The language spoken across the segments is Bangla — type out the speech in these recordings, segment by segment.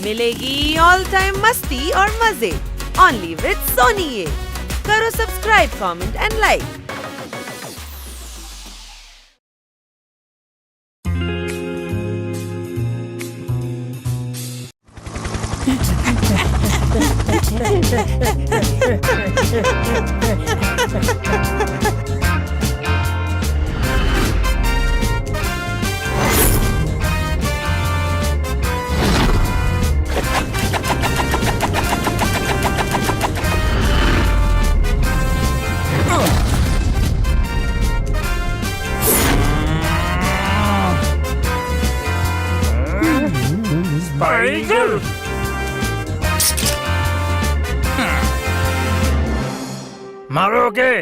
मिलेगी ऑल टाइम मस्ती और मजे ओनली विद सोनी ये। करो subscribe, comment and like. Spider! মারোকে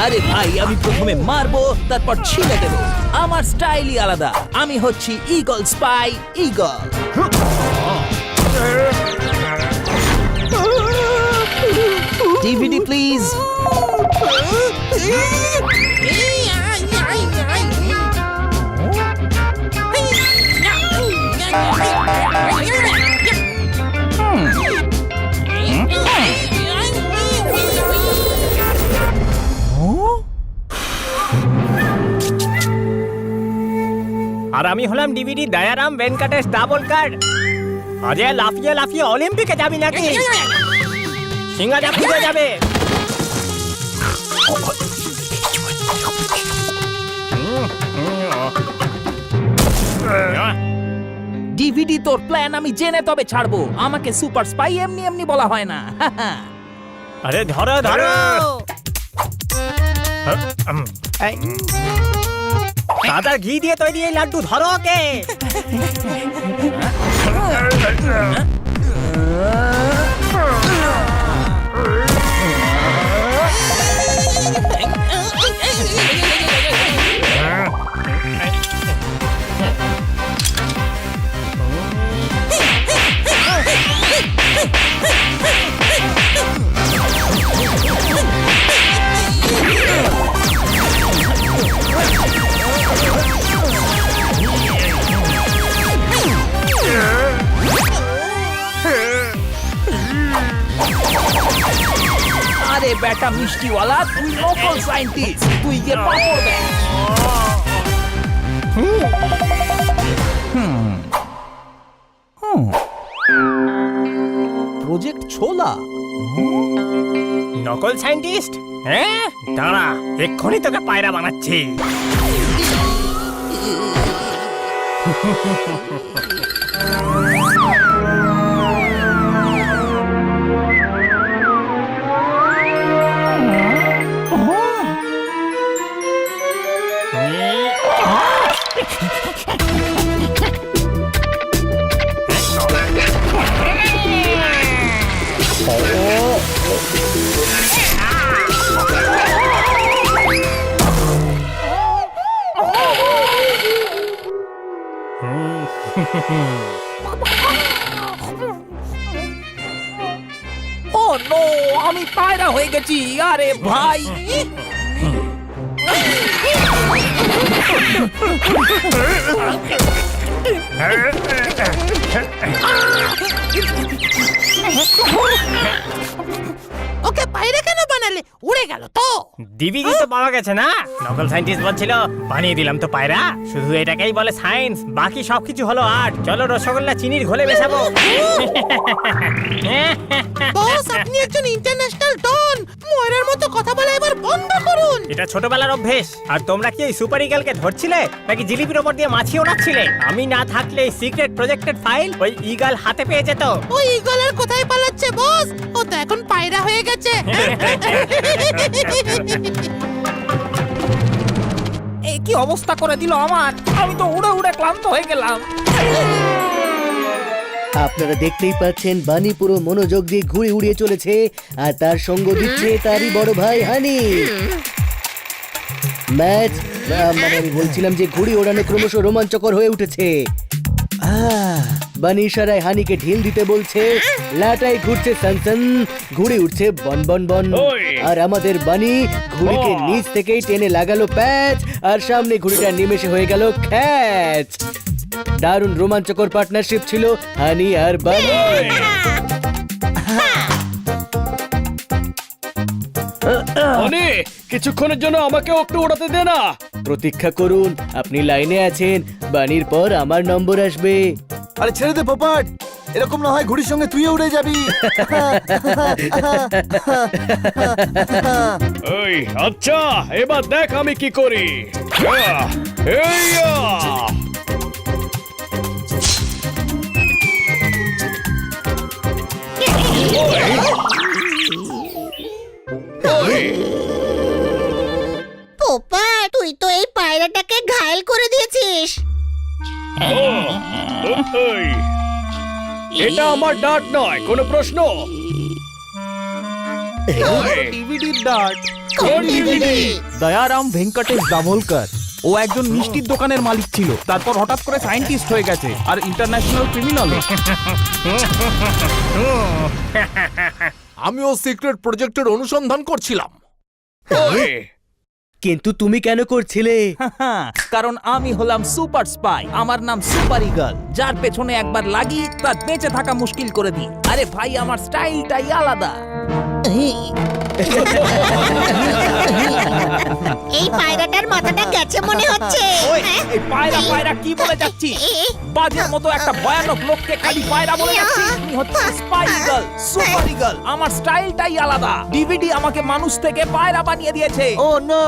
আরে ভাই আমি প্রথমে মারবো তারপর ছিঁড়ে দেবো। আমার স্টাইলই আলাদা। আমি হচ্ছি eagle spy eagle. DVD please. আর আমি হলাম DVD Dayaram Venkatesh double card. আজে লাফিয়ে লাফিয়ে অলিম্পিকে যাবি নাকি? সিঙ্গা জাপিয়ে যাবে। ডিভিডি তোর প্ল্যান আমি জেনে তবে ছাড়বো। আমাকে সুপার স্পাই এমনি এমনি বলা হয় না। আরে ধরো ধরো। দাদা ঘি দিয়ে তৈরি এই লাড্ডু ধরো কে? আরে বেটা মিষ্টিওয়ালা, তুই লোকাল সায়েন্টিস্ট, তুই গিয়ে পাপড় দে। প্রজেক্ট ছোলা। নকল সায়েন্টিস্ট? হ্যাঁ দাঁড়া, এক্ষুনি তোকে পায়রা বানাচ্ছি। ও নো, আমি পায়রা হয়ে গেছি। আরে ভাই, ওকে পায়রা কেন বানালে? উড়ে গেল তো। ডিভিডি তো পাওয়া গেছে না? নকল সায়েন্টিস্ট বলছিল, বানিয়ে দিলাম তো পায়রা। শুধু এটাকেই বলে সায়েন্স, বাকি সবকিছু হলো আর্ট। চলো রসগোল্লা চিনির ঘোলে মেশাবো। বস, আপনি একজন ইন্টারন্যাশনাল ডন। ময়রার মতো কথা বলা এবার বন্ধ করুন। এটা ছোটবেলার অভ্যেস। আর তোমরা কি এই সুপার ইগলকে ধরছিলে নাকি জিলিপির ওপর দিয়ে মাছি ওড়াচ্ছিলে? আমি না থাকলে এই সিক্রেট প্রজেক্টেড ফাইল ওই ইগল হাতে পেয়ে যেত। ওই ইগলের কোথায় পালাচ্ছে বস? ও তো এখন পায়রা হয়ে গেছে। এই কি অবস্থা করে দিল আমার। আমি তো উড়ে উড়ে ক্লান্ত হয়ে গেলাম। আপনারা দেখতেই পাচ্ছেন বানি পুরো মনোযোগ দিয়ে ঘুরে উড়িয়ে চলেছে, আর তার সঙ্গ দিচ্ছে তারই বড় ভাই হানি। ম্যাচ মানে আমি বলছিলাম যে ঘুড়ি ওড়ানো ক্রমশ রোমাঞ্চকর হয়ে উঠেছে। বানি ইশারায় হানিকে ঢিল দিতে বলছে, লাটাই ঘুরছে সনসন, ঘুড়ি উঠছে বন বন বন। ওই। আর আমাদের বানি ঘুড়িকে বাহ। নিচ থেকেই টেনে লাগালো প্যাচ, আর সামনে ঘুড়িটা নিমেষে হয়ে গেল খ্যাচ। দারুণ রোমাঞ্চকর পার্টনারশিপ ছিল হানি আর বানি। মানে কিছুক্ষণের জন্য আমাকে একটু ওড়াতে দে না। প্রতীক্ষা করুন, আপনি লাইনে আছেন, বানির পর আমার নম্বর আসবে। আরে ছেড়ে দে পোপাট, এরকম না হয় ঘুড়ির সঙ্গে তুইও উড়ে যাবি। এই আচ্ছা, এবার দেখ আমি কি করি। এইয়া! পোপা তুই তো এই পায়রাটাকে ঘায়েল করে দিয়েছিস। এই, এটা আমার ডাট নয়, কোনো প্রশ্ন? ডিভিডির ডার্ট কোন DVD? দয়ারাম ভেঙ্কটেশ দাভোলকর। ও একজন মিষ্টির দোকানের মালিক ছিল, তারপর হঠাৎ করে সায়েন্টিস্ট হয়ে গেছে আর ইন্টারন্যাশনাল ক্রিমিনাল। আমিও সিক্রেট প্রজেক্টের অনুসন্ধান করছিলাম। কিন্তু তুমি কেন করছিলে? কারণ আমি হলাম সুপার স্পাই, আমার নাম সুপার ইগল। যার পেছনে একবার লাগি তার বেঁচে থাকা মুশকিল করে দিই। আরে ভাই, আমার স্টাইলটাই আলাদা। এই পায়রাটার মাথাটা গেছে মনে হচ্ছে। ওই, হ্যাঁ? এই পায়রা পায়রা কি বলে যাচ্ছি? বাজের মতো একটা ভয়ানক লোককে খালি পায়রা বলে যাচ্ছি। তুমি হচ্ছে স্পাই ইগল, সুপার ইগল। আমার স্টাইলটাই আলাদা। ডিভিডি আমাকে মানুষ থেকে পায়রা বানিয়ে দিয়েছে। ও নো,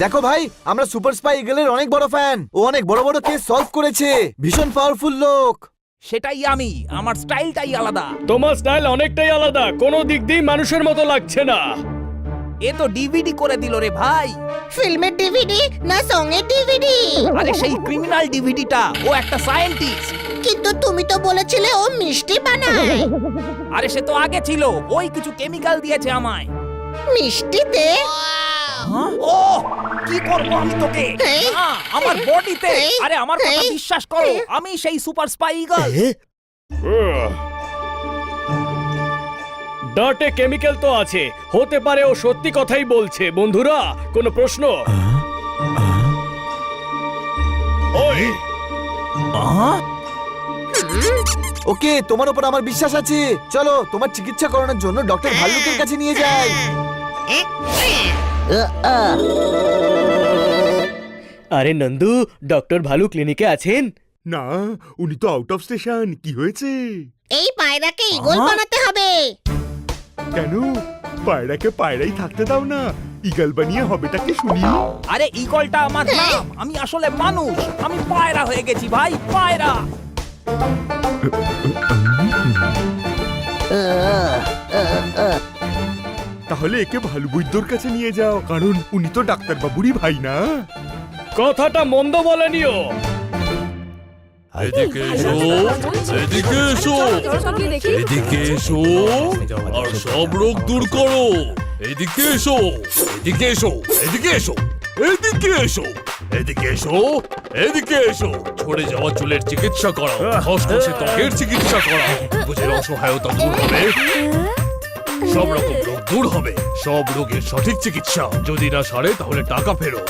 দেখো ভাই, আমরা সুপার স্পাই ইগলের অনেক বড় ফ্যান। ও অনেক বড় বড় কেস সলভ করেছে, ভীষণ পাওয়ারফুল লোক। সেটাই আমি, আমার স্টাইলটাই আলাদা। তোমার স্টাইল অনেকটাই আলাদা, কোনো দিক দিয়ে মানুষের মতো লাগছে না। এ তো ডিভিডি করে দিল রে ভাই। ফিল্মের ডিভিডি না সঙ্গের ডিভিডি? আরে সেই ক্রিমিনাল ডিভিডিটা, ও একটা সায়েন্টিস্ট। কিন্তু তুমি তো বলেছিলে ও মিষ্টি বানায়। আরে সে তো আগে ছিল, ওই কিছু কেমিক্যাল দিয়েছে আমায়। মিষ্টিতে? ও কি করব আমি তোকে? এই? না, আমার বডিতে। এই? আরে আমার কথা এই? বিশ্বাস করো, আমি সেই সুপার স্পাই ইগল। ডাটে কেমিক্যাল তো আছে, হতে পারে ও সত্যি কথাই বলছে। বন্ধুরা, কোনো প্রশ্ন? ওই, ওকে, তোমার উপর আমার বিশ্বাস আছে। চলো তোমার চিকিৎসা করানোর জন্য ডক্টর ভাল্লুকের কাছে নিয়ে যাই। আরে নন্দু, ডক্টর ভালু ক্লিনিকে আছেন? না, উনি তো আউট অফ স্টেশন। কি হয়েছে? এই পায়রাকে ইগল বানাতে হবে। কেন? পায়রাকে পায়রাই থাকতে দাও না, ইগল বানিয়ে হবেটা কি শুনি। আরে ইগলটা আমার নাম, আমি আসলে মানুষ। আমি পায়রা হয়ে গেছি ভাই, পায়রা। তাহলে একে ভালু বৈদ্যর কাছে নিয়ে যাও, কারণ উনি তো ডাক্তার বাবুরই ভাই না। কথাটা মন্দ বলেনিও। এদিকে এসো, এদিকে এসো, এদিকে এসো, আর সব রোগ দূর করো। এদিকে এসো, এদিকে এসো, এদিকে এসো, এদিকে এসো, এদিকে এসো, এদিকে এসো। ঝরে যাওয়া চুলের চিকিৎসা করাও, খসখসে ত্বকের চিকিৎসা করাও, বুঝের অসহায়তা দূর হবে, সব রকম রোগ দূর হবে। সব রোগের সঠিক চিকিৎসা। যদি না সারে তাহলে টাকা ফেরত।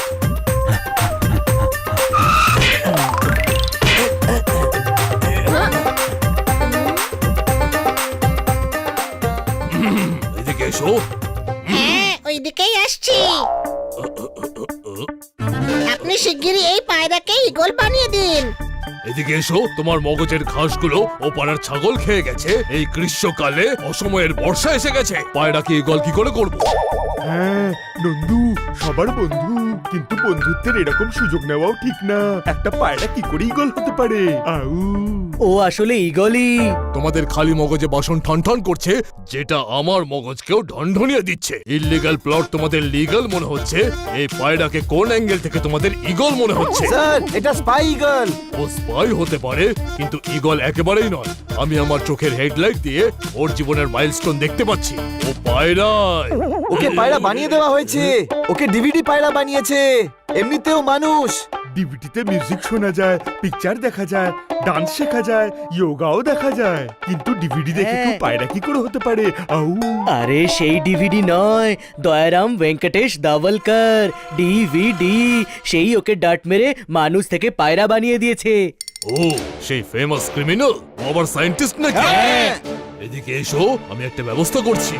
এদিকে এসো। হ্যাঁ, ওইদিকেই আসছি। আপনি শিগগিরই এই পায়রাকে ইগল বানিয়ে দিন। এদিকে এসো, তোমার মগজের ঘাসগুলো ও পাড়ার ছাগল খেয়ে গেছে। এই গ্রীষ্মকালে অসময়ের বর্ষা এসে গেছে, পায়রাকে ইগল কি করে করবো? হ্যাঁ নন্দু, সবার বন্ধু, কিন্তু বন্ধুত্বের এরকম সুযোগ নেওয়াও ঠিক না। একটা পায়রা কি করে ইগল হতে পারে? আউ, ও আসলে ইগলই। তোমাদের খালি মগজে বাসন ঠন ঠন করছে, যেটা আমার মগজকেও ঢনঢনিয়ে দিচ্ছে। ইললিগাল প্লট তোমাদের লিগাল মনে হচ্ছে, এই পায়রাকে কোন অ্যাঙ্গেল থেকে তোমাদের ইগল মনে হচ্ছে? স্যার, এটা স্পাই ইগল। ও স্পাই হতে পারে, কিন্তু ইগল একেবারেই নয়। আমি আমার চোখের হেডলাইট দিয়ে ওর জীবনের মাইলস্টোন দেখতে পাচ্ছি। ও পায়রায়। ওকে পায়রা বানিয়ে দেওয়া হয়েছে, ওকে ডিভিডি পায়রা বানিয়েছে। এমনিতেও মানুষ, ডিভিডিতে মিউজিক শোনা যায়, পিকচার দেখা যায়, ডান্স শেখা যায়, যোগাও দেখা যায়, কিন্তু ডিভিডি দেখে কেউ পায়রা কি করে হতে পারে? আউ আরে সেই ডিভিডি নয়, দয়ারাম ভেঙ্কটেশ দাভলকর ডিভিডি। সেই ওকে ডাট মেরে মানুষ থেকে পায়রা বানিয়ে দিয়েছে। ও সেই ফেমাস ক্রিমিনাল, ও আবার সায়েন্টিস্ট নাকি? এদিকে এসো, আমি একটা ব্যবস্থা করছি।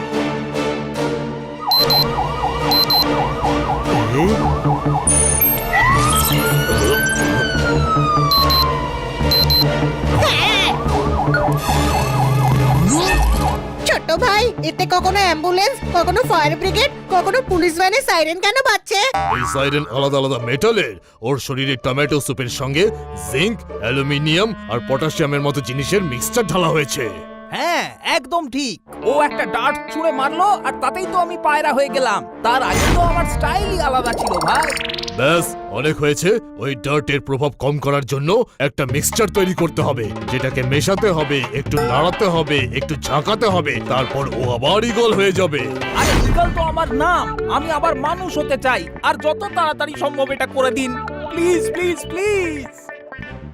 ছোট ভাই, এতে কখনো অ্যাম্বুলেন্স, কখনো ফায়ার ব্রিগেড, কখনো পুলিশ ভ্যানের সাইরেন কেন বাজছে? এই সাইরেন আলাদা আলাদা মেটালের। ওর শরীরে টমেটো স্যুপের সঙ্গে জিঙ্ক, অ্যালুমিনিয়াম আর পটাশিয়ামের মতো জিনিসের মিক্সচার ঢালা হয়েছে। হ্যাঁ, একদম ঠিক। ও একটা ডার্ট ছুঁড়ে মারলো আর তাতেই তো আমি পায়রা হয়ে গেলাম। তার আগে তো আমার স্টাইলই আলাদা ছিল ভাই। ব্যাস, অনেক হয়েছে। ওই ডার্টের প্রভাব কম করার জন্য একটা মিক্সচার তৈরি করতে হবে, যেটাকে মেশাতে হবে, একটু নাড়াতে হবে, একটু ঝাঁকাতে হবে, তারপর ও আবার ইগল হয়ে যাবে। আরে ইগল তো আমার নাম, আমি আবার মানুষ হতে চাই। আর যত তাড়াতাড়ি সম্ভব এটা করে দিন, প্লিজ প্লিজ প্লিজ।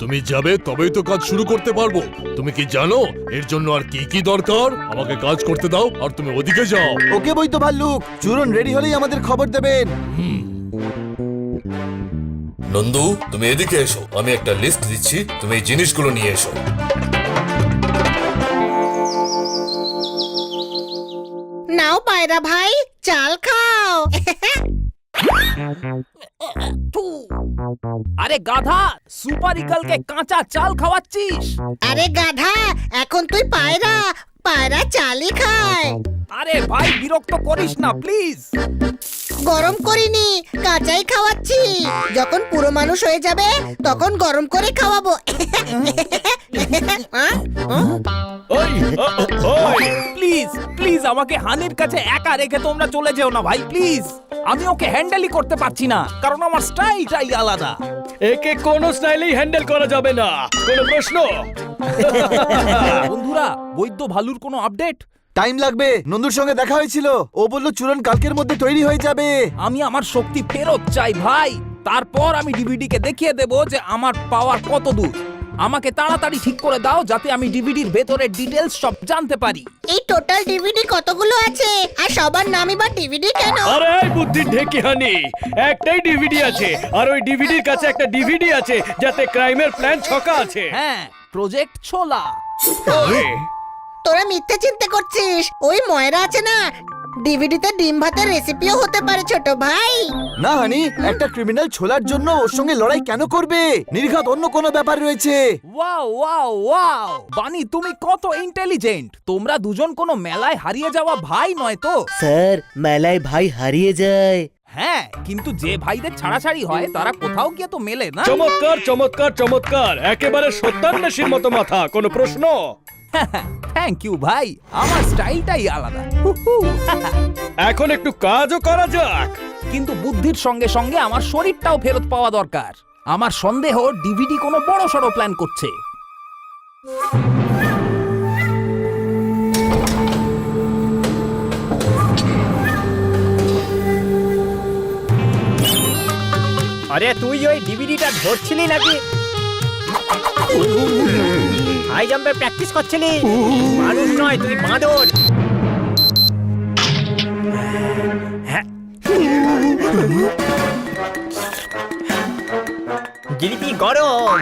তুমি যাবে তবেই তো কাজ শুরু করতে পারবো। তুমি কি জানো এর জন্য আর কি কি দরকার? আমাকে কাজ করতে দাও আর তুমি ওদিকে যাও। ওকে বই তো ভাল্লুক, চূরণ রেডি হলেই আমাদের খবর দেবেন। নন্দু, তুমি এদিকে এসো, আমি একটা লিস্ট দিচ্ছি, তুমি এই জিনিসগুলো নিয়ে এসো। নাও পায়রা ভাই, চাল খাও। আরে গাধা, সুপার ইগলকে কাঁচা চাল খাওয়াচ্ছিস? আরে গাধা, এখন তুই পায়রা, পায়রা চালই খায়। আরে ভাই, বিরক্ত করিস না প্লিজ। গরম করিনি, কাঁচাই খাওয়াচ্ছি। যখন পুরো মানুষ হয়ে যাবে তখন গরম করে খাওয়াবো। প্লিজ প্লিজ আমাকে হানির কাছে একা রেখে তোমরা চলে যেও না ভাই, প্লিজ। আমি ওকে হ্যান্ডেলই করতে পারছি না, কারণ আমার স্টাইলটাই আলাদা। একে কোনো স্টাইলেই হ্যান্ডেল করা যাবে না, কোনো প্রশ্ন? বন্ধুরা, বৈদ্য ভালুর কোনো আপডেট? টাইম লাগবে, নন্দুর সঙ্গে দেখা হয়েছিল, ও বলল চূরণ কালকের মধ্যে তৈরি হয়ে যাবে। আমি আমার শক্তি ফেরত চাই ভাই, তারপর আমি ডিভিডি কে দেখিয়ে দেব যে আমার পাওয়ার কত দূর। আমাকে তাড়াতাড়ি ঠিক করে দাও যাতে আমি ডিভিডির ভেতরের ডিটেলস সব জানতে পারি। এই টোটাল ডিভিডি কতগুলো আছে আর সবার নামই বা ডিভিডি কেন? আরে এই বুদ্ধির ঢেকি হানি, একটাই ডিভিডি আছে, আর ওই ডিভিডির কাছে একটা ডিভিডি আছে যাতে ক্রাইমের প্ল্যান ছকা আছে। হ্যাঁ, প্রজেক্ট ছোলা। তোরা মিথ্যে চিন্তা করছিস। ওই ময়রা আছে না, ডিভিডিতে ডিম ভাতের রেসিপিও হতে পারে ছোট ভাই। না হানি, একটা ক্রিমিনাল ছোলার জন্য ওর সঙ্গে লড়াই কেন করবে? নির্ঘাত অন্য কোনো ব্যাপার রয়েছে। ওয়াও ওয়াও ওয়াও, বানি তুমি কত ইন্টেলিজেন্ট। তোমরা দুজন কোনো মেলায় হারিয়ে যাওয়া ভাই নয় তো? স্যার, মেলায় ভাই হারিয়ে যায়। হ্যাঁ, কিন্তু যে ভাইদের ছাড়াছাড়ি হয় তারা কোথাও গিয়ে তো মেলে না। চমৎকার চমৎকার চমৎকার, একেবারে সত্যান্বেষীর মতো মাথা, কোনো প্রশ্ন? থ্যাংক ইউ ভাই, আমার স্টাইলটাই আলাদা। এখন একটু কাজও করা যাক। কিন্তু বুদ্ধির সঙ্গে সঙ্গে আমার শরীরটাও ফেরত পাওয়া দরকার। আমার সন্দেহ ডিভিডি কোনো বড় সড়ো প্ল্যান করছে। আরে তুই ওই ডিভিডিটা ধরছিলি নাকি? হাই জাম্পে প্র্যাকটিস করছিলি? মানুষ নয়, তুই বাঁদর। গিরিপি গরম।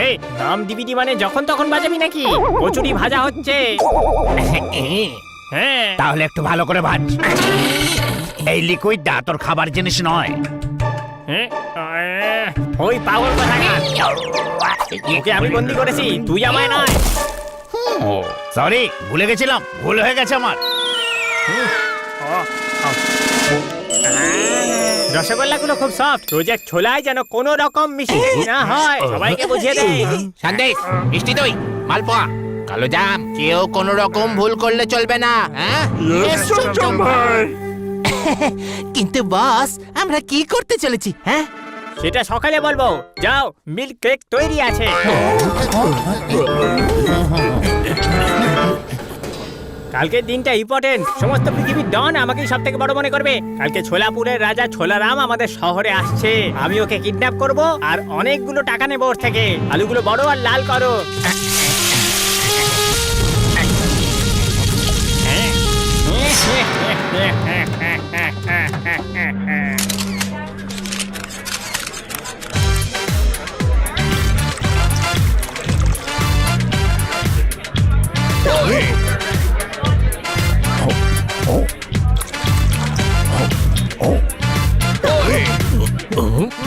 এই নাম ডিভিডি মানে যখন তখন বাজাবি নাকি? কচুরি ভাজা হচ্ছে। হ্যাঁ, তাহলে একটু ভালো করে ভাজ। এই লিকুইডটা তোর খাবার জিনিস নয়। ওই পাগল কোথাকার, ওকে আমি বন্দি করেছি, তুই আমায় নয়। সরি, ভুলে গেছিলাম, ভুল হয়ে গেছে আমার। রসগোল্লাগুলো খুব সফট রোজের ছোলায় যেন কোনো রকম মিষ্টি না হয় সবাইকে বুঝিয়ে দে সন্দেশ মিষ্টি দই মালপোয়া কালো জাম কেউ কোনো রকম ভুল করলে চলবে না হ্যাঁ কিন্তু বস আমরা কি করতে চলেছি হ্যাঁ সেটা সকালে বলবো যাও মিল্ক কেক তৈরি আছে কালকের দিনটা ইম্পর্টেন্ট সমস্ত পৃথিবীর ডন আমাকেই সব থেকে বড় মনে করবে কালকে ছোলাপুরের রাজা ছোলারাম আমাদের শহরে আসছে আমি ওকে কিডন্যাপ করব আর অনেকগুলো টাকা নেবো ওর থেকে আলুগুলো বড় আর লাল করো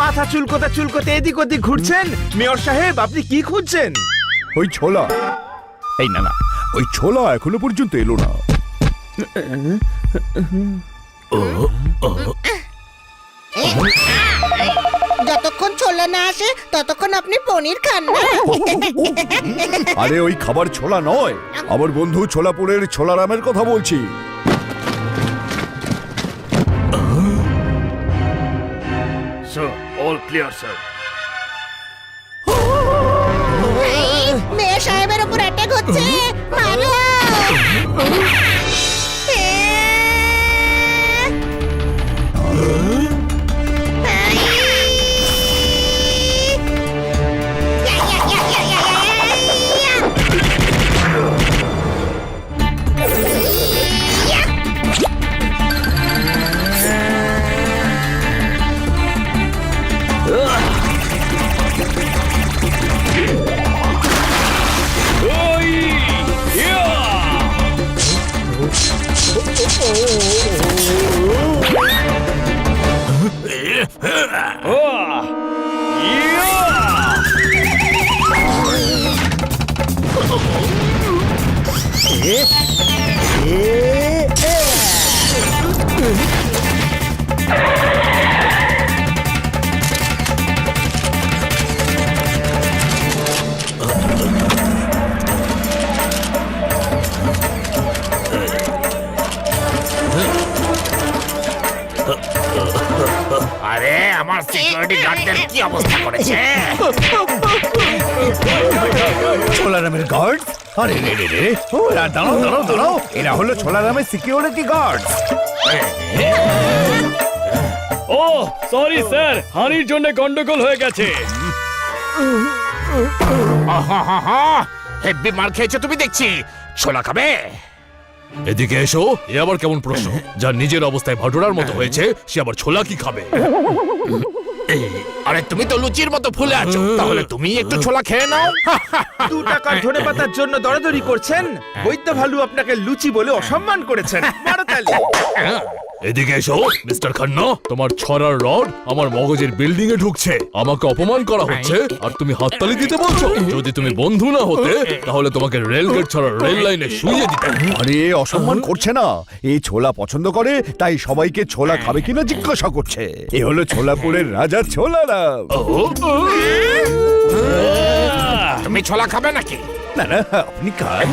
মাথা চুলকোতে চুলকোতে এদিক ওদিক ঘুরছেন মেয়র সাহেব আপনি কি খুঁজছেন? ওই ছোলা এই না ওই ছোলা এখনো পর্যন্ত এলো না। যতক্ষণ ছোলা না আসে ততক্ষণ আপনি পনির খান না। আরে ওই খাবার ছোলা নয়, আমার বন্ধু ছোলাপুরের ছোলারামের কথা বলছি। মেয়ে সাহেবের উপর অ্যাটাক হচ্ছে, মারো। আরে আমার সিকিউরিটি গার্ডদের কি অবস্থা করেছে ছোলারামের গার্ড? আরে রে রে রে, ও দাঁড়াও দাঁড়াও দাঁড়াও, এরা হলো ছোলারামের সিকিউরিটি গার্ড। ও সরি স্যার, হানির জন্য গন্ডগোল হয়ে গেছে। হেব্বি মার খেয়েছো তুমি দেখছি, ছোলা খাবে? এদিকে এসো। এ আবার কেমন প্রশ্ন? যার নিজের অবস্থায় ভাটুরার মতো হয়েছে সে আবার ছোলা কি খাবে? আরে তুমি তো লুচির মতো ফুলে আছো, তাহলে তুমি একটু ছোলা খেয়ে নাও। 2 টাকার ধনেপাতার জন্য দরাদরি করছেন? বৈদ্য ভালু আপনাকে লুচি বলে অসম্মান করেছেন, মারো তালি। এদিকে এসো মিস্টার খান্না, তোমার ছড়ার রড আমার মগজের বিল্ডিং এ ঢুকছে, আমাকে অপমান করা হচ্ছে আর তুমি হাততালি দিতে বলছো? যদি তুমি বন্ধু না হতে তাহলে তোমাকে রেলগেট ছাড়া রেল লাইনে শুইয়ে দিতে। আরে অসম্মান করছে না, এই ছোলা পছন্দ করে তাই সবাইকে ছোলা খাবে কিনা জিজ্ঞাসা করছে। এ হলো ছোলাপুরের রাজা ছোলারাম। তুমি ছোলা খাবে নাকি? না না, আপনি খান।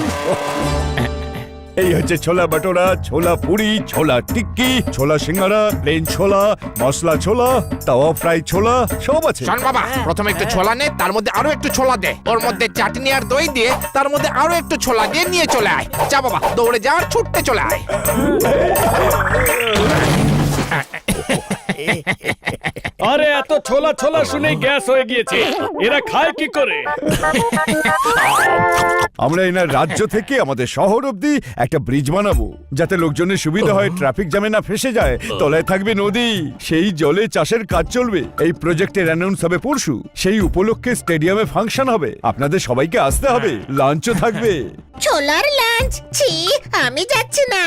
এই হচ্ছে ছোলা বাটোরা, ছোলা পুরি, ছোলা টিক্কি, ছোলা সিঙ্গারা, প্লেন ছোলা, মশলা ছোলা, তাওয়া ফ্রাই ছোলা, সব আছে। শোন বাবা, প্রথমে একটু ছোলা নে, তার মধ্যে আরো একটু ছোলা দে, ওর মধ্যে চাটনি আর দই দিয়ে তার মধ্যে আরো একটু ছোলা দিয়ে নিয়ে চলে আয়। যা বাবা, দৌড়ে যা আর ছুটতে চলে আয়। আরে এত ছোলা ছোলা শুনে গ্যাস হয়ে গিয়েছে, এরা খায় কি করে? আমরা এনার রাজ্য থেকে আমাদের শহর অবধি একটা ব্রিজ বানাবো, যাতে লোকজনের সুবিধা হয়, ট্রাফিক জ্যামে না ফেসে যায়। তলায় থাকবে নদী, সেই জলে চাষের কাজ চলবে। এই প্রজেক্টের অ্যানাউন্স হবে পরশু, সেই উপলক্ষে স্টেডিয়ামে ফাংশন হবে। আপনাদের সবাইকে আসতে হবে, লাঞ্চও থাকবে। ছোলার লাঞ্চ? ছি, আমি যাচ্ছি না।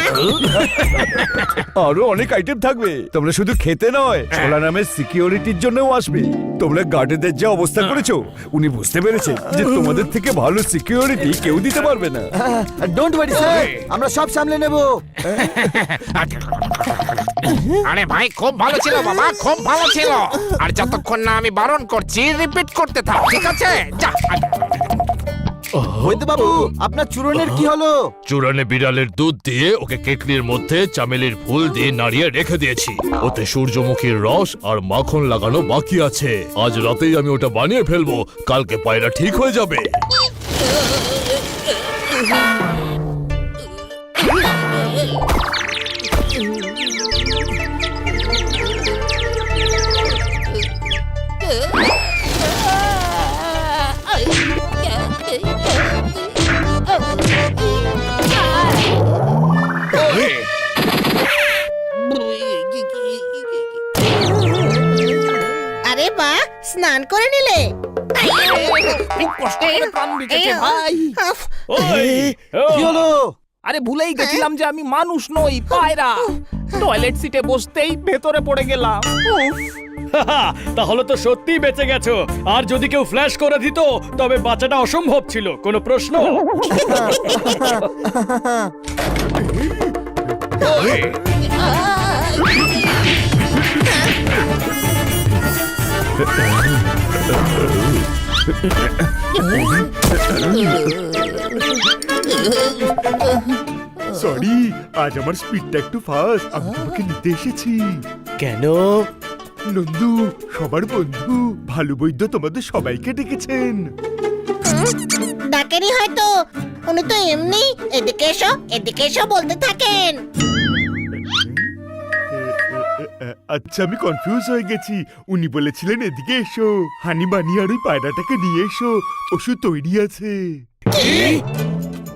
আরো অনেক আইটেম থাকবে, তোমরা শুধু খেতে নয়, ছোলা নামের সিকিউরিটির জন্যও আসবে। তোমরা গার্ডেদের যে অবস্থা করেছো, উনি বুঝতে পেরেছে যে তোমাদের থেকে ভালো সিকিউরিটি কেউ দিতে পারবে না। ডোন্ট ওয়ারি স্যার, আমরা সব সামলে নেব। আরে ভাই খুব ভালো ছিল বাবা, খুব ভালো ছিল। আর যতক্ষণ না আমি বারণ করছি রিপিট করতে থাক, ঠিক আছে? যা। বৈদ্য বাবু, আপনার চূরণের কি হলো? চূড়ানে বিড়ালের দুধ দিয়ে ওকে কেটলির মধ্যে চামেলির ফুল দিয়ে নাড়িয়ে রেখে দিয়েছি। ওতে সূর্যমুখীর রস আর মাখন লাগানো বাকি আছে। আজ রাতেই আমি ওটা বানিয়ে ফেলবো, কালকে পায়রা ঠিক হয়ে যাবে। আরে বাহ, স্নান করে নিলে? খুব কষ্ট করে প্রাণ বেঁচেছে ভাই। আফ, কি হলো? আরে ভুলেই গেছিলাম যে আমি মানুষ নই, পায়রা। টয়লেট সিটে বসতেই ভেতরে পড়ে গেলাম। উফ। তাহলে তো সত্যিই বেঁচে গেছো। আর যদি কেউ ফ্ল্যাশ করে দিত তবে বাঁচাটা অসম্ভব ছিল। কোনো প্রশ্ন? সরি, আজ আমার স্পিডটা একটু ফাস্ট। আমি তোমাকে নিতে এসেছি। কেন? নন্দু, সবার বন্ধু ভালো বৈদ্য তোমাদের সবাইকে ডেকেছেন। ডাকেনি হয়তো, উনি তো এমনি এদিকে এসো এদিকে এসো বলতে থাকেন। আচ্ছা, আমি কনফিউজ হয়ে গেছি। উনি বলেছিলেন এদিকে এসো, হানি বানি আর ওই পায়রাটাকে নিয়ে এসো, ওষুধ তৈরি আছে।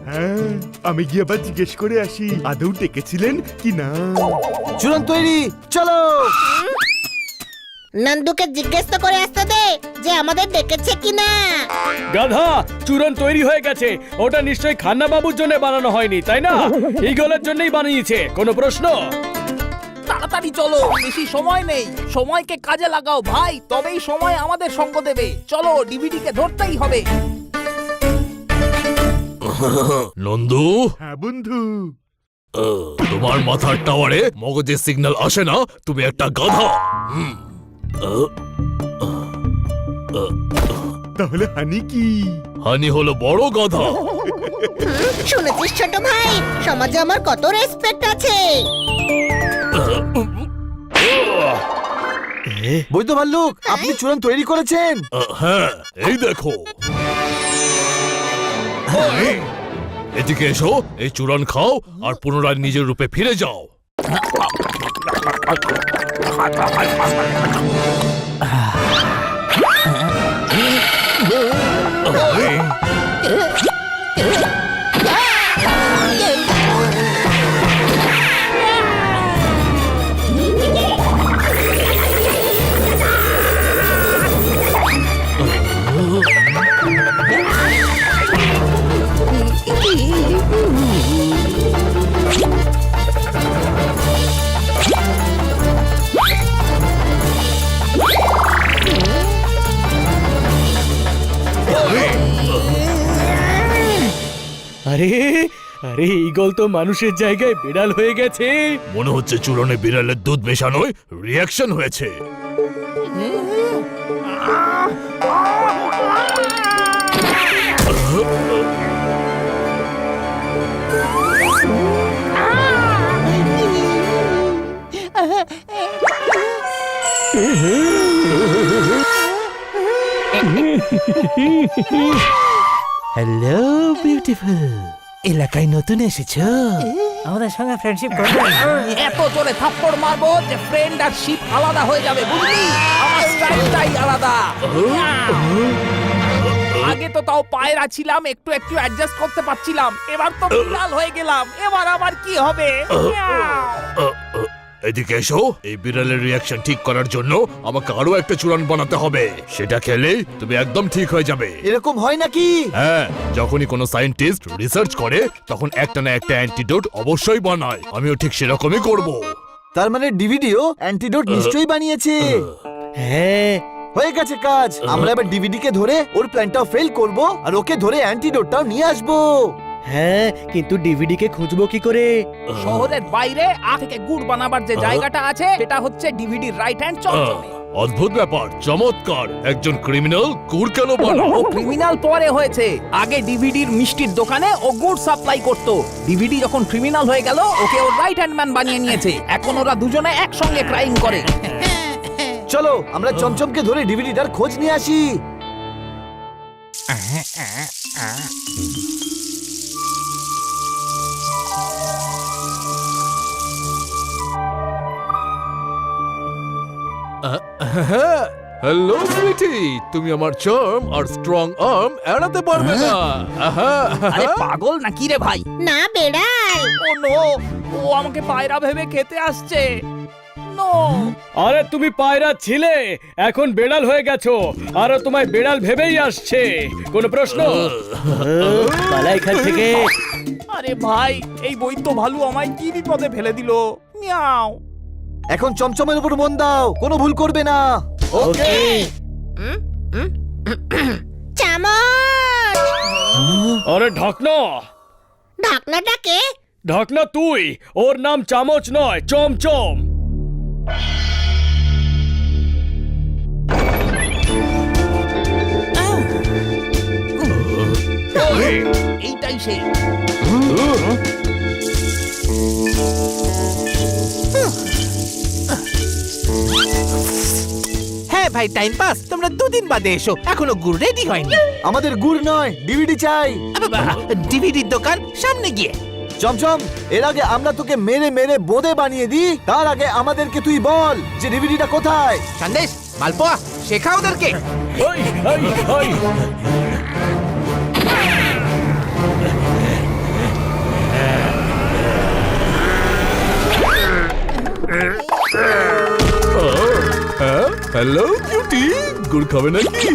হ্যাঁ, আমি গিয়ে আবার জিজ্ঞেস করে আসি আদৌ ডেকেছিলেন কি না। চূরণ তৈরি, চলো। নন্দুকে জিজ্ঞেস তো করে আসতে দে যে আমাদের ডেকেছে কিনা। গাধা, চূরণ তৈরি হয়ে গেছে। ওটা নিশ্চয়ই খান্না বাবুর জন্য বানানো হয়নি, তাই না? ইগলের জন্যই বানিয়েছে। কোনো প্রশ্ন? তাড়াতাড়ি চলো, বেশি সময় নেই। সময়কে কাজে লাগাও ভাই, তবেই সময় আমাদের সঙ্গ দেবে। চলো, ডিভিডি কে ধরতেই হবে। নন্দু, হ্যাঁ বন্ধু। তোমার মাথার টাওয়ারে মগজের সিগন্যাল আসে না, তুমি একটা গাধা। তাহলে হানি কি? হানি হলো বড় গাধা। শুনেছিস ছোট ভাই, সমাজে আমার কত রেসপেক্ট আছে। বৈদ্য ভাল্লুক, আপনি চূরণ তৈরি করেছেন? হ্যাঁ, এই দেখো। এদিকে এসো, এই চূড়ান খাও আর পুনরায় নিজের রূপে ফিরে যাও। আরে আরে, ঈগল তো মানুষের জায়গায় বিড়াল হয়ে গেছে। মনে হচ্ছে চূড়নে বিড়ালের দুধ মেশানোয় রিয়াকশন হয়েছে। হ্যালো বিউটিফুল, এলাকায় নতুন এসেছো? আমাদের সঙ্গে ফ্রেন্ডশিপ করবে? এত জোরে থাপ্পড় মারবো যে ফ্রেন্ড আর শিপ আলাদা হয়ে যাবে, বুঝলি? আমার স্টাইলটাই আলাদা। আগে তো তাও পায়রা ছিলাম, একটু একটু অ্যাডজাস্ট করতে পারছিলাম। এবার তো বিড়াল হয়ে গেলাম, এবার আবার কি হবে? এদিকে এসো, এই বিড়ালের রিয়াকশন ঠিক করার জন্য আমাকে আরো একটা চূড়ান বানাতে হবে। সেটা খেলেই তুমি একদম ঠিক হয়ে যাবে। এরকম হয় নাকি? হ্যাঁ, যখনই কোনো সায়েন্টিস্ট রিসার্চ করে তখন একটা না একটা অ্যান্টিডোট অবশ্যই বানায়। আমিও ঠিক সেরকমই করব। তার মানে ডিভিডিও অ্যান্টিডোট নিশ্চয়ই বানিয়েছে। হ্যাঁ, হয়ে গেছে কাজ। আমরা এবার ডিভিডি কে ধরে ওর প্ল্যানটাও ফেল করব আর ওকে ধরে অ্যান্টিডোটটাও নিয়ে আসবো। হ্যাঁ, কিন্তু ডিভিডি কে খুঁজবো কি করে? শহরের বাইরে থেকে গুড় বানাবার যে জায়গাটা আছে সেটা হচ্ছে ডিভিডির রাইট হ্যান্ড চমচমে। অদ্ভুত ব্যাপার, চমৎকার। একজন ক্রিমিনাল গুড় কেন বানায়? ও ক্রিমিনাল পরে হয়েছে, আগে ডিভিডির মিষ্টির দোকানে ও গুড় সাপ্লাই করত। ডিভিডি যখন ক্রিমিনাল হয়ে গেল ওকে ওর রাইট হ্যান্ড ম্যান বানিয়ে নিয়েছে। এখন ওরা দুজনে একসঙ্গে ক্রাইম করে। চলো আমরা চমচমকে ধরে ডিভিডিটার খোঁজ নিয়ে আসি। হ্যালো সুইটি, তুমি আমার চার্ম আর স্ট্রং আর্ম এড়াতে পারবে না। আরে পাগল নাকি রে ভাই? না বেড়াল। ও নো, ও আমাকে পায়রা ভেবে খেতে আসছে। নো, আরে তুমি পায়রা ছিলে, এখন বেড়াল হয়ে গেছো, আর ও তোমায় বেড়াল ভেবেই আসছে। কোনো প্রশ্ন? পালা এখান থেকে। আরে ভাই, এই বৈদ্য ভালু আমায় কি বিপদে ফেলে দিল। মিয়াও। এখন চমচমের উপর মন দাও, কোনো ভুল করবে না। ওকে। চামচ। আরে ঢাকনা, ঢাকনাটাকে ঢাকনা তুই। ওর নাম চামচ নয়, চমচম। এইটাই সেই। হ্যাঁ ভাই, টাইম পাস। তোমরা দুদিন বাদে এসো, এখনো গুড় রেডি হয়নি। আমাদের গুড় নয়, ডিভিডি চাই। ডিভিডির দোকান সামনে গিয়ে। চমচম, এর আগে আমরা তোকে মেরে মেরে বোঁদে বানিয়ে দিই, তার আগে আমাদেরকে তুই বল যে ডিভিডিটা কোথায়। সন্দেশ, মালপোয়া, শেখা ওদেরকে। এই, এই, এই। হ্যালো কিউটি, গুড় খাবে নাকি?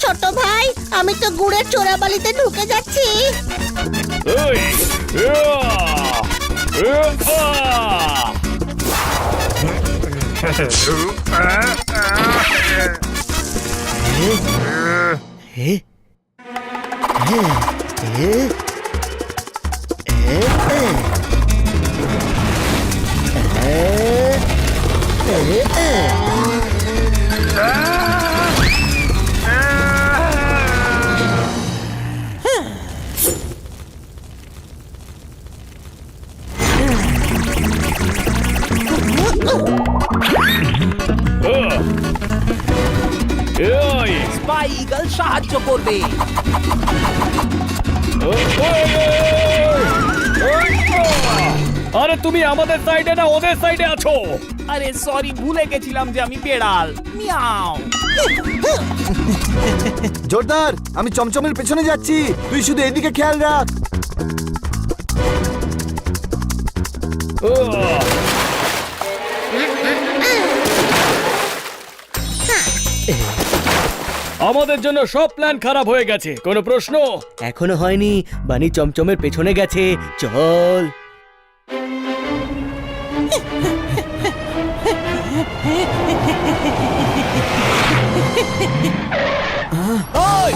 ছোট ভাই, আমি তো গুড়ের চোরাবালিতে ঢুকে যাচ্ছি। এই, ইয়া, ইয়া। এই, স্পাই ইগল সাহায্য করবে। আরে তুমি আমাদের সাইডে না ওদের সাইডে আছো? আরে সরি, ভুলে গেছিলাম যে আমি বেড়াল। মিয়াও। জোরদার, আমি চমচমের পেছনে যাচ্ছি, তুই শুধু এদিকে খেয়াল রাখ। আমাদের জন্য সব প্ল্যান খারাপ হয়ে গেছে। কোনো প্রশ্ন? এখনো হয়নি। বানি চমচমের পেছনে গেছে, চল। ওই!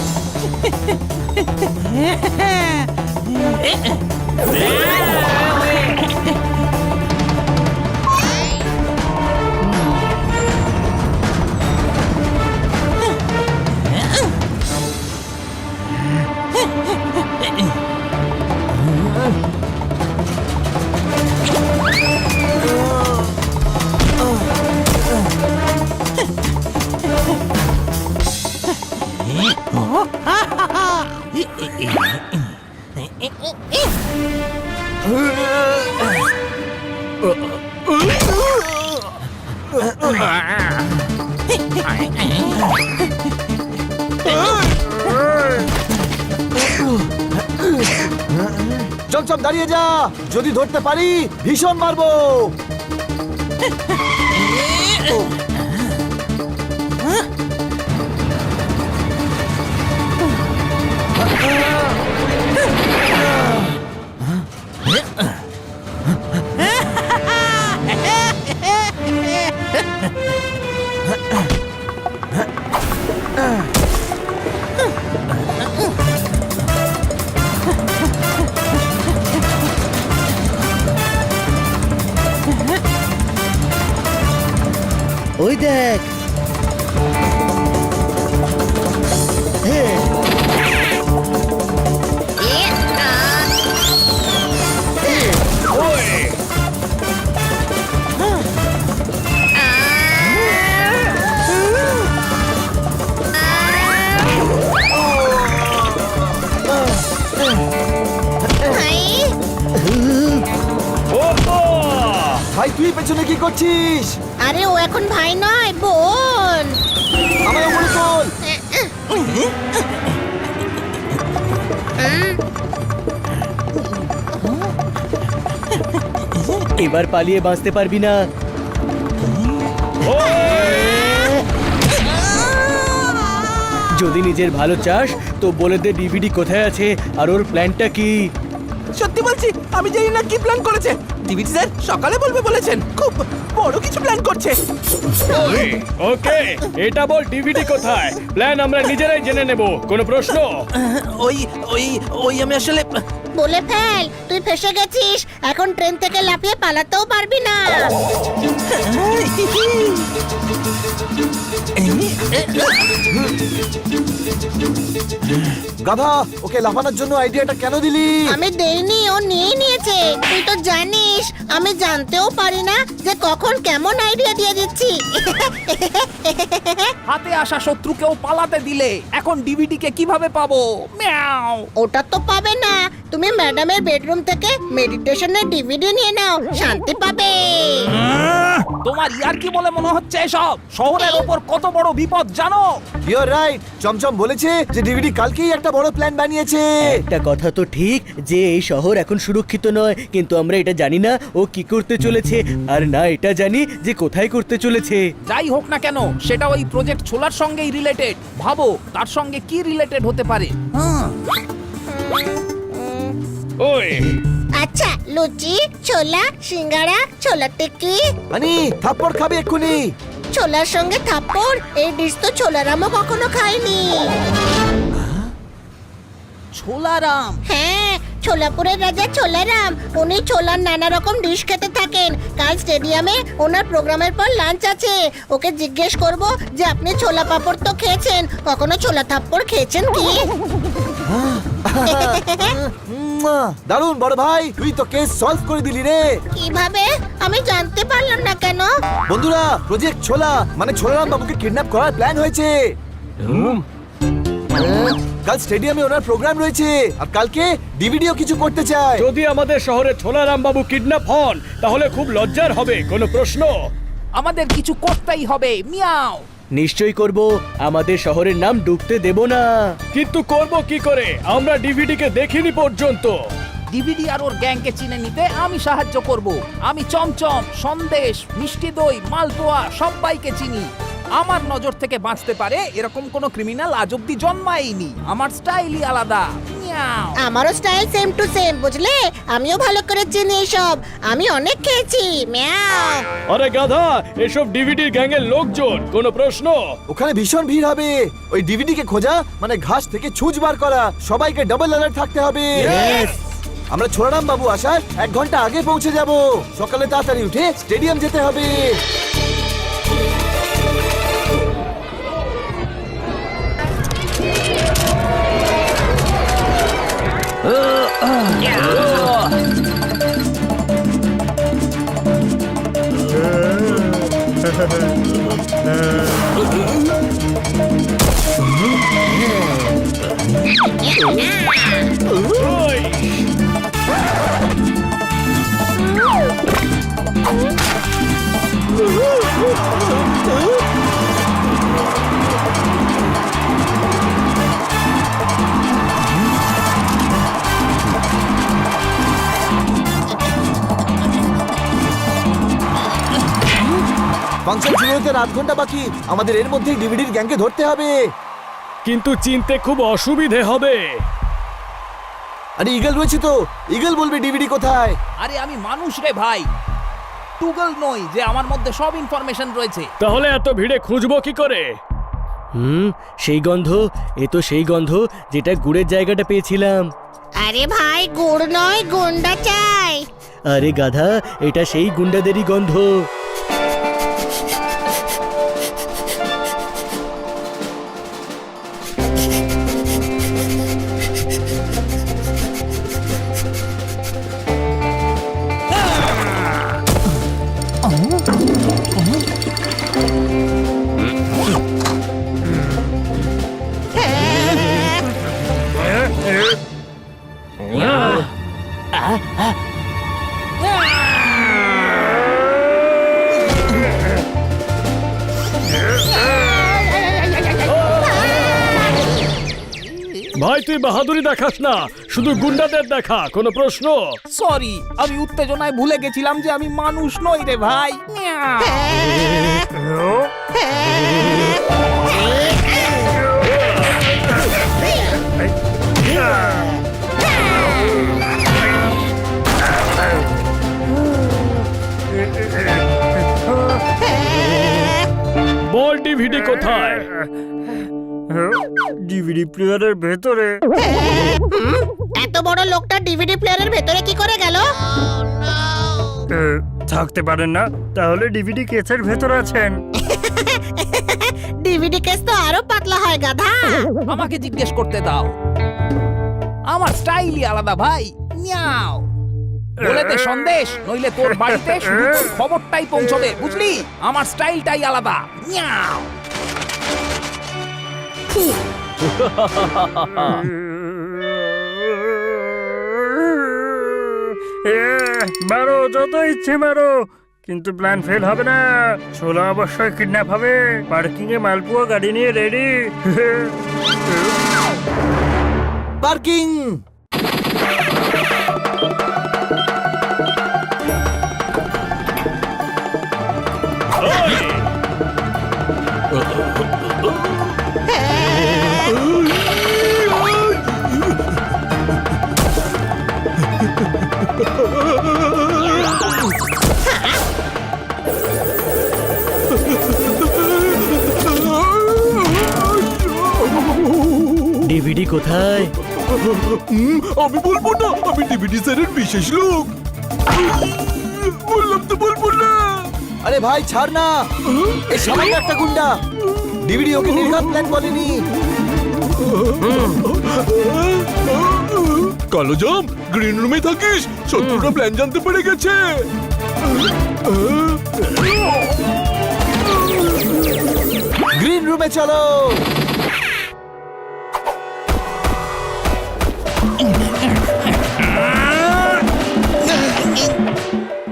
চমচম দাঁড়িয়ে যা, যদি ধরতে পারি ভীষণ মারবো। ওই দেখ। ভাই তুই পেছনে কি করছিস? আরে ও এখন ভাই নয়, বোন। আমায় উপরে তোল। এবার পালিয়ে বাঁচতে পারবি না। যদি নিজের ভালো চাস তো বলে দে ডিভিডি কোথায় আছে আর ওর প্ল্যানটা কি। সত্যি বলছি, আমি জানি না কি প্ল্যান করেছে। ডিভিডি স্যার সকালে বলবে বলেছেন, খুব বড় কিছু প্ল্যান করছে। ওকে, এটা বল ডিভিডি কোথায়? প্ল্যান আমরা নিজেরাই জেনে নেব। কোনো প্রশ্ন? ওই ওই ওই আমি আসলে বলে ফেল, তুই ফেসে গেছিস। এখন ট্রেন থেকে লাফিয়ে পালাতেও পারবি না। গাধা, ওকে লাফানোর জন্য আইডিয়াটা কেন দিলি? আমি দেইনি, ও নিয়ে নিয়েছে। তুই তো জানিস আমি জানতেও পারি না যে কখন কেমন আইডিয়া দিয়ে দিচ্ছি। হাতে আসা শত্রুকেও পালাতে দিলে এখন ডিভিডি কে কিভাবে পাবো? মিয়াও। ওটা তো পাবে না। তুমি ম্যাডামের বেডরুম থেকে মেডিটেশনের ডিভিডি নিয়ে নাও, শান্তি পাবে। তোমার ইয়ার কি বলে মনে হচ্ছে এসব? শহরের ওপর কত বড় বিপদ জানো? You R right. চমচম বলেছে যে ডিভিডি কালকেই একটা বড় প্ল্যান বানিয়েছে। একটা কথা তো ঠিক যে এই শহর এখন সুরক্ষিত নয়, কিন্তু আমরা এটা জানি না ও কি করতে চলেছে, আর না এটা জানি যে কোথায় করতে চলেছে। যাই হোক না কেন, সেটা ওই প্রজেক্ট ছোলার সঙ্গেই রিলেটেড। ভাবো তার সঙ্গে কি রিলেটেড হতে পারে। ওই আচ্ছা, লুচি, ছোলা, সিঙ্গাড়া, ছোলা টিকি। মানে থাপ্পড় খাবে এক্ষুনি। ছোলার সঙ্গে থাপ্পড়? এই ডিশ তো ছোলারামও কখনো খায়নি। ছোলারাম? হ্যাঁ, ছোলাপুরের রাজা ছোলারাম। উনি ছোলার নানা রকম ডিশ খেতে থাকেন। কাল স্টেডিয়ামে ওনার প্রোগ্রামের পর লাঞ্চ আছে। ওকে জিজ্ঞেস করব যে আপনি ছোলা পাপড় তো খেয়েছেন, কখনো ছোলা থাপ্পড় খেয়েছেন কি? দারুণ বড় ভাই, তুই তো কেস সলভ করে দিলি রে। কিভাবে? আমি জানতে পারলাম না কেন। বন্ধুরা, প্রজেক্ট ছোলা মানে ছোলারাম বাবুকে কিডন্যাপ করার প্ল্যান হয়েছে। কাল স্টেডিয়ামে ওনার প্রোগ্রাম রয়েছে, আর কালকে ডিভিডিও কিছু করতে চায়। যদি আমাদের শহরে ছোলারাম বাবু কিডন্যাপ হন তাহলে খুব লজ্জার হবে। কোনো প্রশ্ন? আমাদের কিছু করতেই হবে। মিয়াও। নিশ্চয়ই করব, আমাদের শহরের নাম ডুবতে দেব না। কিন্তু করব কি করে? আমরা ডিভিডি কে দেখিনি পর্যন্ত। ডিভিডি আর ওর গ্যাংকে চিনে নিতে আমি সাহায্য করব। আমি চমচম, সন্দেশ, মিষ্টি দই, মালপোয়া সবাইকে চিনি। আমার নজর থেকে বাঁচতে পারে এরকম কোনো ক্রিমিনাল আজ অব্দি জন্মায়নি। আমার স্টাইলই আলাদা। মিয়াও। আমারও স্টাইল সেম টু সেম, বুঝলে? আমিও ভালো করে চিনি এসব। আমি অনেক খেয়েছি। মিয়াও। আরে গাধা, এসব ডিভিডির গ্যাংয়ের লোকজন। কোনো প্রশ্ন? ওখানে ভীষণ ভিড় হবে। ওই ডিভিডি কে খোঁজা মানে ঘাস থেকে ছুঁচ বার করা। সবাইকে ডাবল অ্যালার্ট থাকতে হবে। আমরা ছোলারাম বাবু আসার 1 ঘন্টা আগে পৌঁছে যাব। সকালে তাড়াতাড়ি উঠে স্টেডিয়াম যেতে হবে। ফাংশন শুরু হতে 8 ঘন্টা বাকি। আমাদের এর মধ্যেই ডিভিডির গ্যাংকে ধরতে হবে। কিন্তু চিনতে খুব অসুবিধে হবে। আরে ইগল রয়েছে তো, ইগল বলবে ডিভিডি কোথায়। আরে আমি মানুষ রে ভাই, টুগল নই যে আমার মধ্যে সব ইনফরমেশন রয়েছে। তাহলে এত ভিড়ে খুঁজবো কি করে? সেই গন্ধ, এ তো সেই গন্ধ যেটা গুড়ের জায়গাটা পেয়েছিলাম। আরে ভাই, গুড় নয়, গুন্ডা চাই। আরে গাধা, এটা সেই গুন্ডাদেরই গন্ধ। ভাই তুই বাহাদুরি দেখাস না, শুধু গুন্ডাদের দেখা। কোনো প্রশ্ন? সরি, আমি উত্তেজনায় ভুলে গেছিলাম যে আমি মানুষ নই রে ভাই। বল ডিভিডি কোথায়? ডিভিডি প্লেয়ারের ভেতরে। এত বড় লোকটা ডিভিডি প্লেয়ারের ভেতরে কি করে গেল? থাকতে পারেন না, তাহলে ডিভিডি কেসের ভেতর আছেন। ডিভিডি কেস তো আরো পাতলা হয় গাধা। আমাকে জিজ্ঞেস করতে দাও, আমার স্টাইলই আলাদা ভাই। মিয়াও বলে দে সন্দেশ, নইলে তোর বাড়িতে শুধু তোর খবরটাই পৌঁছবে, বুঝলি? আমার স্টাইলটাই আলাদা। মিয়াও মারো, যত ইচ্ছে মারো, কিন্তু প্ল্যান ফেল হবে না। ছোলা অবশ্যই কিডন্যাপ হবে। পার্কিং এ মালপুয়া গাড়ি নিয়ে রেডি। পার্কিং। ডিভিডি কোথায়? আমি বলবো না, আমি ডিভিডি স্যারের বিশেষ লোক। বললাম তো বলবো না। আরে ভাই ছাড় না, এই সামান্য একটা গুন্ডা। ডিভিডি ওকে নির্ঘাত প্ল্যান বলেনি। কালো জাম, গ্রিন রুমে থাকিস, শত্রুরা প্ল্যান জানতে পেরে গেছে। গ্রিন রুমে চলো।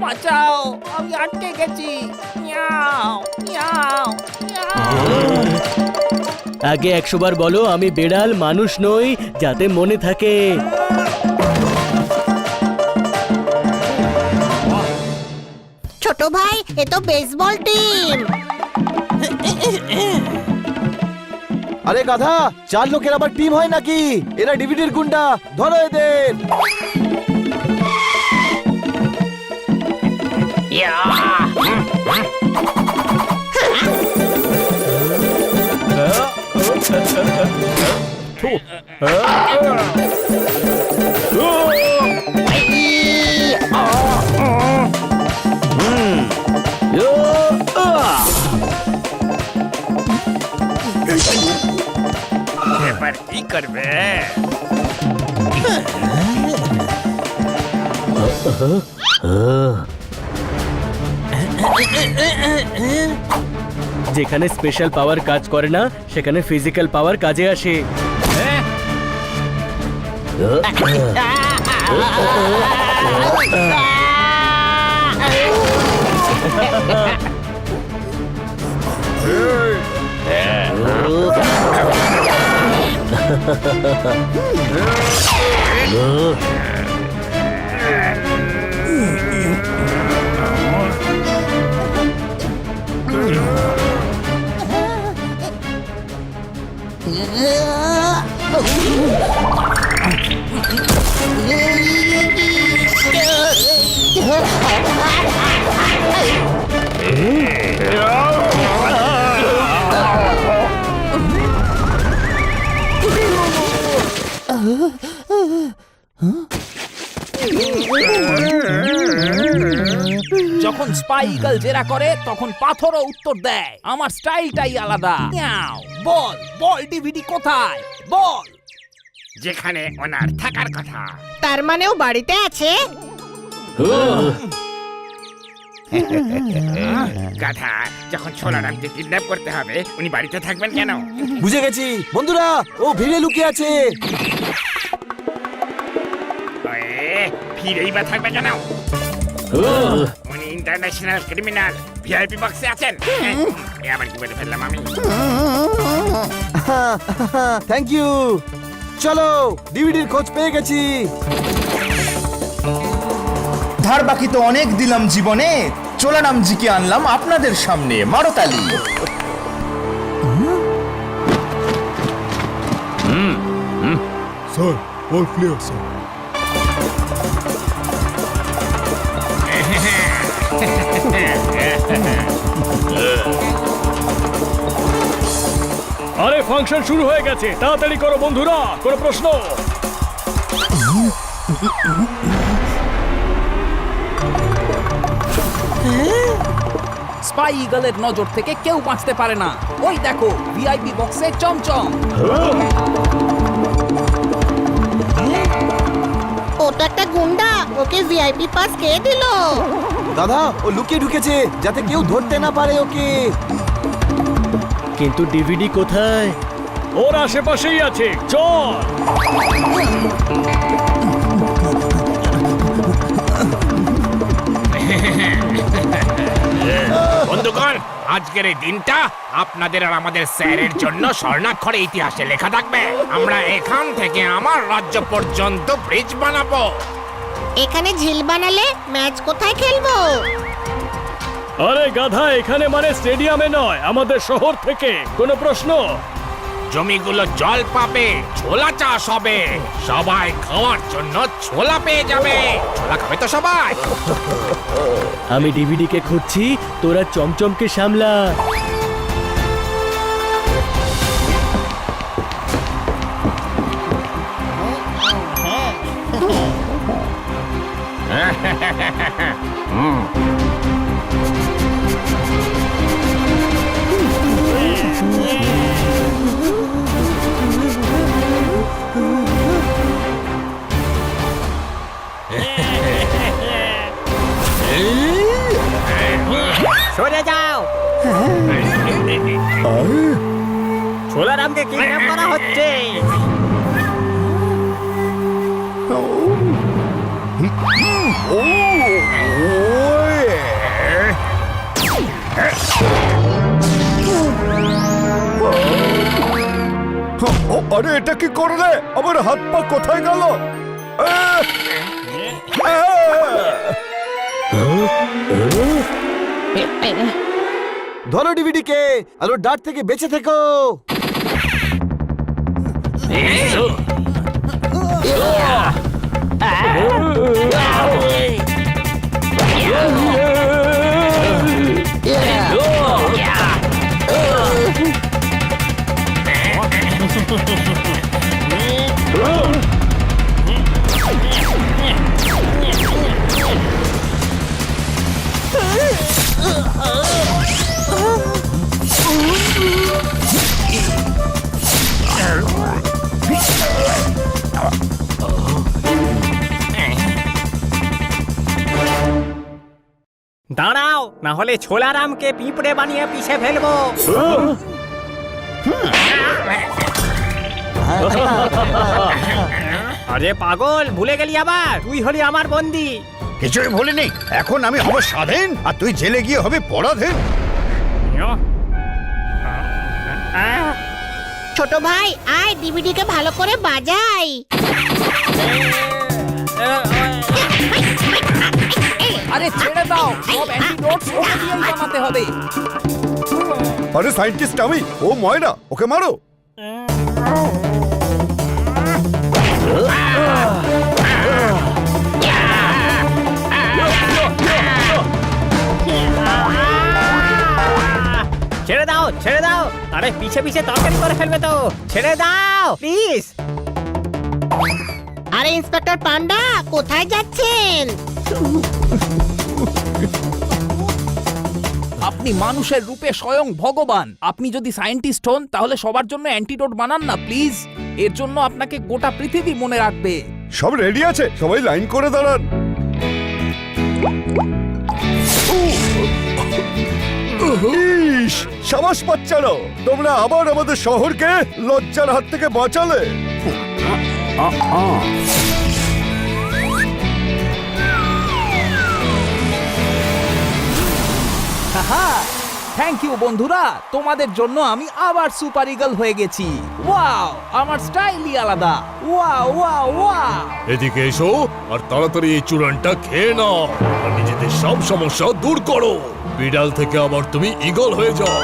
বাঁচাও, আমি আটকে গেছি। মিয়াও মিয়াও মিয়াও। আগে 100 বার বলো আমি বেড়াল মানুষ নই, যাতে মনে থাকে। ছোট ভাই, এ তো বেসবল টিম। আরে গাধা, 4 লোকের আবার টিম হয় নাকি? এরা ডিভিডির গুন্ডা, ধরো এদের। এবার কি করবে? যেখানে স্পেশাল পাওয়ার কাজ করে না, সেখানে ফিজিক্যাল পাওয়ার কাজে আসে। যখন স্পাই ইগল জেরা করে তখন পাথরও উত্তর দেয়। আমার স্টাইলটাই আলাদা। মিয়াও বল, বল ডিভিডি কোথায়? বল। যেখানে ওনার থাকার কথা। তার মানে ও বাড়িতে আছে? গাধা, যখন ছোলারামকে কিডন্যাপ করতে হবে, উনি বাড়িতে থাকবেন কেন? বুঝে গেছি বন্ধুরা, ও ভিড়ে লুকিয়ে আছে। ফিরেই বা থাকবে কেন? উনি ইন্টারন্যাশনাল ক্রিমিনাল, ভিআইপি বক্সে আছেন। এ আবার কি বলে ফেললাম আমি? Thank you. চলো, ডিভিডির খোঁজ পেয়ে গেছি। ধার বাকি তো অনেক দিলাম জীবনে, চোলারামজিকে আনলাম আপনাদের সামনে, মারতালি। Sir, all clear sir. আরে ফাংশন শুরু হয়ে গেছে, তাড়াতাড়ি করো বন্ধুরা, কোনো প্রশ্ন? স্পাই ইগলের নজর থেকে কেউ বাঁচতে পারে না। ওই দেখো ভিআইপি বক্সে চমচম। ও তো একটা গুন্ডা, ওকে ভিআইপি পাস কে দিল? দাদা, ও লুকিয়ে ঢুকেছে যাতে কেউ ধরতে না পারে ওকে। কিন্তু ডিভিডি কোথায়? ওর আশেপাশেই আছে, চল। বন্ধুগণ, আজকের এই দিনটা আপনাদের আর আমাদের স্যারের জন্য স্বর্ণাক্ষরে ইতিহাসে লেখা থাকবে। আমরা এখান থেকে আমার রাজ্য পর্যন্ত ব্রিজ বানাবো। এখানে ঝিল বানালে ম্যাচ কোথায় খেলবো? আরে গাধা, এখানে মানে স্টেডিয়ামে নয়, আমাদের শহর থেকে। কোনো প্রশ্ন? জমিগুলো জল পাবে, ছোলা চাষ হবে, সবাই খাওয়ার জন্য ছোলা পেয়ে যাবে। ছোলা খাবে তো সবাই। আমি ডিভিডিকে খুঁজছি, তোরা চমচমকে সামলা। সরে যাও। ছোলারামকে কিডন্যাপ করা হচ্ছে। আরে এটা কি করলে? আমার হাত পা কোথায় গেল? ধরো ডিভিডিকে, আর ওর ডাট থেকে বেঁচে থেকো। দাঁড়াও, না হলে ছোলারামকে পিঁপড়ে বানিয়ে পিষে ফেলবো। আরে পাগল, ভুলে গেলি আবার? তুই হলি আমার বন্দি। কিছুই ভুলিনি। এখন আমি হব স্বাধীন, আর তুই জেলে গিয়ে হবে পরাধীন। ছোট ভাই, আয় ডিভিডিকে ভালো করে বাজাই। আরে ছেড়ে দাও, সব অ্যান্টিডোটস ওকে দিয়েই বানাতে হবে। আরে সায়েন্টিস্ট আমি, ও ময়না, ওকে মারো। ছেড়ে দাও, ছেড়ে দাও। আরে পিছে পিছে তরকারি করে ফেলবে তো, ছেড়ে দাও প্লিজ। আরে ইন্সপেক্টর পান্ডা, কোথায় যাচ্ছেন? আপনি মানুষের রূপে স্বয়ং ভগবান। আপনি যদি সায়েন্টিস্ট হন তাহলে সবার জন্য অ্যান্টিডোট বানান না প্লিজ। এর জন্য আপনাকে গোটা পৃথিবী মনে রাখবে। সব রেডি আছে, সবাই লাইন করে দাঁড়ান। ইস, সাবাস বাচ্চারা, তোমরা আবার আমাদের শহরকে লজ্জার হাত থেকে বাঁচালে। থ্যাংক ইউ বন্ধুরা, তোমাদের জন্য আমি আবার সুপার ইগল হয়ে গেছি। ওয়াও, আমার স্টাইলই আলাদা। Wow wow wow. এদিকে এসো আর তাড়াতাড়ি এই চূড়ানটা খেয়ে নাও আর নিজেদের সব সমস্যা দূর করো। বিড়াল থেকে আবার তুমি ঈগল হয়ে যাও।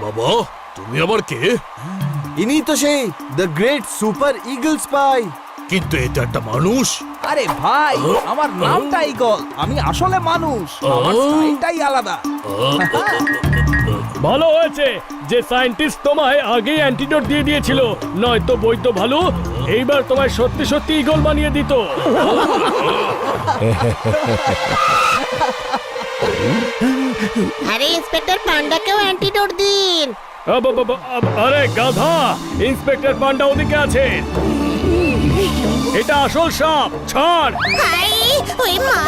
বাবা, তুমি আবার কে? ইনি তো সেই the great super eagle spy. কিন্তু এটা একটা মানুষ। আরে ভাই, আমার নামটা ইগল, আমি আসলে মানুষ। আমার স্টাইলটাই আলাদা। ভালো হয়েছে যে সায়েন্টিস্ট তোমায় আগেই অ্যান্টিডোট দিয়ে দিয়েছিল, নয়তো বৈদ্য ভালো এইবার তোমায় সত্যি সত্যি ইগল বানিয়ে দিত। আরে ইন্সপেক্টর পান্ডাকেও অ্যান্টিডোট দিন। আরে গাধা, ইন্সপেক্টর পান্ডা ওদিকে আছে। এটা আসল সাপ, ছাড়। হাই, ওই মা।